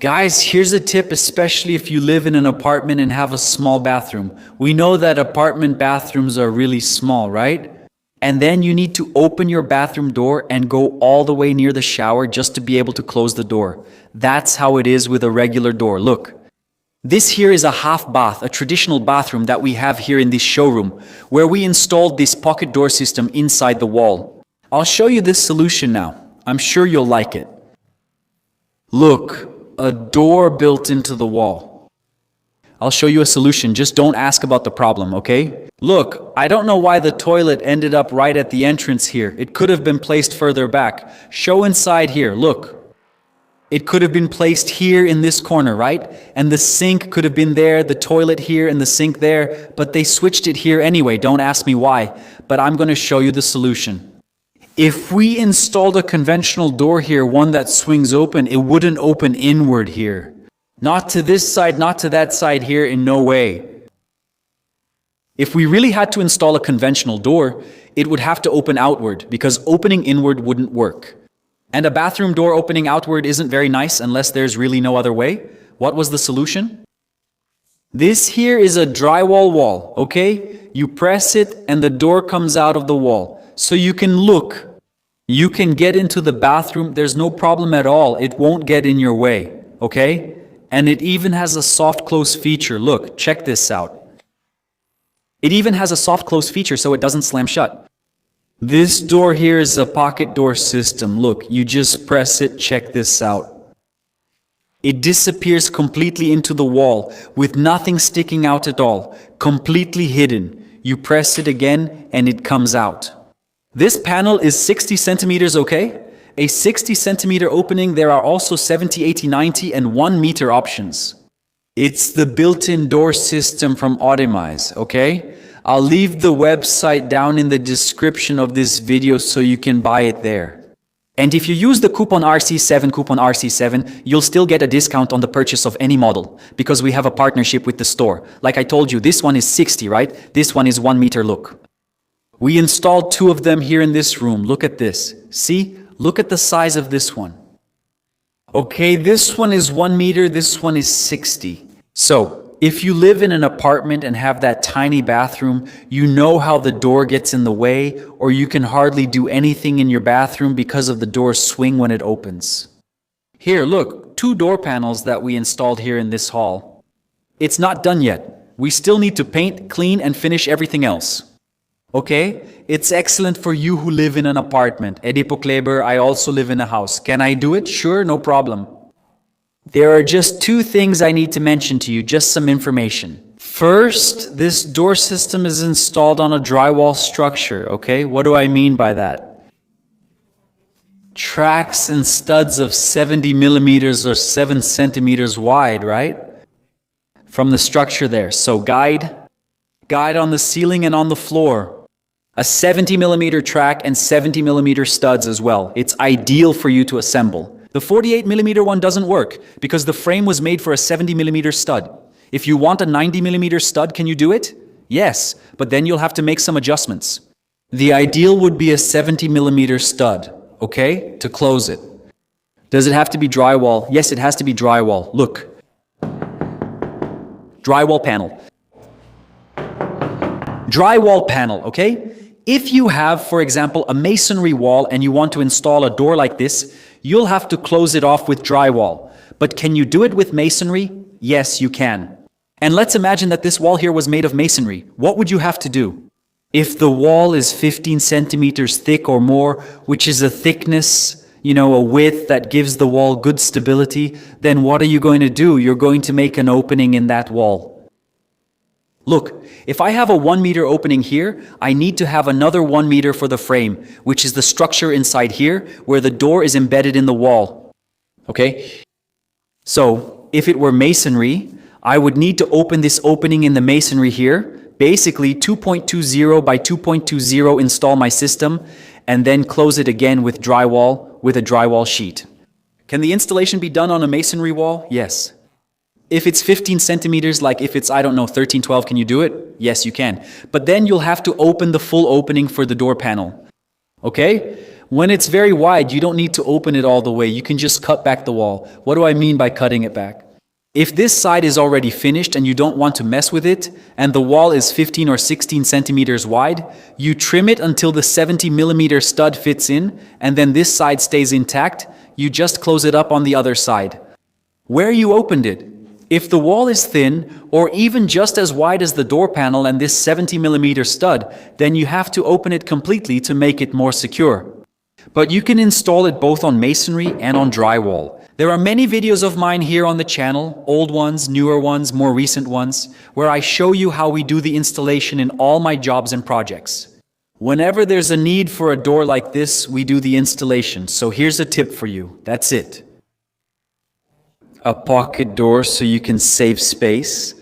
Guys, here's a tip, especially if you live in an apartment and have a small bathroom. We know that apartment bathrooms are really small, right? And then you need to open your bathroom door and go all the way near the shower just to be able to close the door. That's how it is with a regular door. Look, this here is a half bath, a traditional bathroom that we have here in this showroom, where we installed this pocket door system inside the wall. I'll show you this solution now. I'm sure you'll like it. Look, a door built into the wall. I'll show you a solution, just don't ask about the problem, okay? Look, I don't know why the toilet ended up right at the entrance here. It could have been placed further back. Show inside here, look. It could have been placed here in this corner, right? And the sink could have been there, the toilet here and the sink there, but they switched it here anyway. Don't ask me why, but I'm going to show you the solution. If we installed a conventional door here, one that swings open, it wouldn't open inward here. Not to this side, not to that side here, in no way. If we really had to install a conventional door, it would have to open outward, because opening inward wouldn't work. And a bathroom door opening outward isn't very nice unless there's really no other way. What was the solution? This here is a drywall wall, okay? You press it and the door comes out of the wall. So you can look, you can get into the bathroom, there's no problem at all, it won't get in your way, okay? And it even has a soft close feature, look, check this out. It even has a soft close feature so it doesn't slam shut. This door here is a pocket door system, look, you just press it, check this out. It disappears completely into the wall with nothing sticking out at all, completely hidden. You press it again and it comes out. This panel is 60 centimeters, okay? A 60 centimeter opening, there are also 70, 80, 90 and 1 meter options. It's the built-in door system from Optimize, okay? I'll leave the website down in the description of this video so you can buy it there. And if you use the coupon RC7, you'll still get a discount on the purchase of any model, because we have a partnership with the store. Like I told you, this one is 60, right? This one is 1 meter, look. We installed 2 of them here in this room. Look at this. See? Look at the size of this one. Okay, this one is 1 meter, this one is 60. So, if you live in an apartment and have that tiny bathroom, you know how the door gets in the way, or you can hardly do anything in your bathroom because of the door's swing when it opens. Here, look, 2 door panels that we installed here in this hall. It's not done yet. We still need to paint, clean, and finish everything else. Okay, it's excellent for you who live in an apartment. Edipo Kleber, I also live in a house. Can I do it? Sure, no problem. There are just 2 things I need to mention to you, just some information. First, this door system is installed on a drywall structure, okay? What do I mean by that? Tracks and studs of 70 millimeters or 7 centimeters wide, right? From the structure there. So guide on the ceiling and on the floor. A 70 millimeter track and 70 millimeter studs as well. It's ideal for you to assemble. The 48 millimeter one doesn't work because the frame was made for a 70 millimeter stud. If you want a 90 millimeter stud, can you do it? Yes, but then you'll have to make some adjustments. The ideal would be a 70 millimeter stud, okay, to close it. Does it have to be drywall? Yes, it has to be drywall. Look. Drywall panel. Drywall panel, okay? If you have, for example, a masonry wall and you want to install a door like this, you'll have to close it off with drywall. But can you do it with masonry? Yes, you can. And let's imagine that this wall here was made of masonry. What would you have to do? If the wall is 15 centimeters thick or more, which is a thickness, a width that gives the wall good stability, then what are you going to do? You're going to make an opening in that wall. Look, if I have a 1 meter opening here, I need to have another 1 meter for the frame, which is the structure inside here, where the door is embedded in the wall. Okay? So, if it were masonry, I would need to open this opening in the masonry here, basically 2.20 by 2.20 install my system, and then close it again with with a drywall sheet. Can the installation be done on a masonry wall? Yes. If it's 15 centimeters, like if it's, 13, 12, can you do it? Yes, you can. But then you'll have to open the full opening for the door panel. Okay? When it's very wide, you don't need to open it all the way. You can just cut back the wall. What do I mean by cutting it back? If this side is already finished and you don't want to mess with it, and the wall is 15 or 16 centimeters wide, you trim it until the 70mm stud fits in, and then this side stays intact. You just close it up on the other side. Where you opened it. If the wall is thin, or even just as wide as the door panel and this 70mm stud, then you have to open it completely to make it more secure. But you can install it both on masonry and on drywall. There are many videos of mine here on the channel, old ones, newer ones, more recent ones, where I show you how we do the installation in all my jobs and projects. Whenever there's a need for a door like this, we do the installation. So here's a tip for you. That's it. A pocket door so you can save space.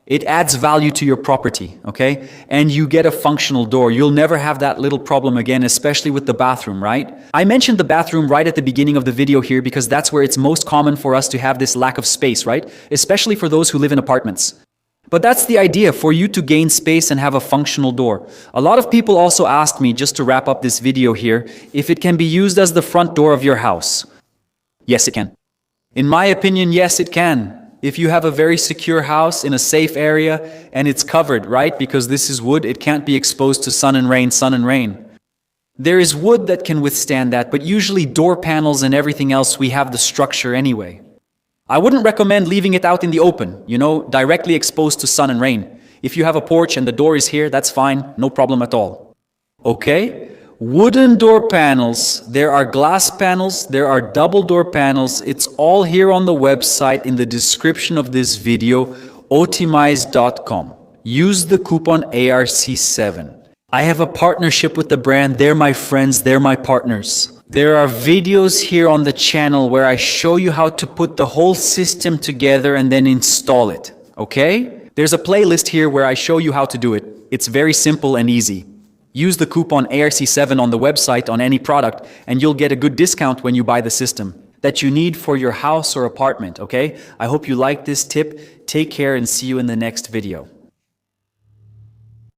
It adds value to your property, okay? And you get a functional door. You'll never have that little problem again, especially with the bathroom, right? I mentioned the bathroom right at the beginning of the video here because that's where it's most common for us to have this lack of space, right? Especially for those who live in apartments. But that's the idea, for you to gain space and have a functional door. A lot of people also asked me, just to wrap up this video here, if it can be used as the front door of your house. Yes, it can. In my opinion, yes, it can. If you have a very secure house in a safe area and it's covered, right? Because this is wood, it can't be exposed to sun and rain. There is wood that can withstand that, but usually door panels and everything else, we have the structure anyway. I wouldn't recommend leaving it out in the open, directly exposed to sun and rain. If you have a porch and the door is here, that's fine, no problem at all. Okay? Wooden door panels, there are glass panels, there are double door panels. It's all here on the website in the description of this video, otimize.com. Use the coupon ARC7. I have a partnership with the brand. They're my friends, they're my partners. There are videos here on the channel where I show you how to put the whole system together and then install it, okay? There's a playlist here where I show you how to do it. It's very simple and easy. Use the coupon ARC7 on the website on any product and you'll get a good discount when you buy the system that you need for your house or apartment, okay? I hope you like this tip. Take care and see you in the next video.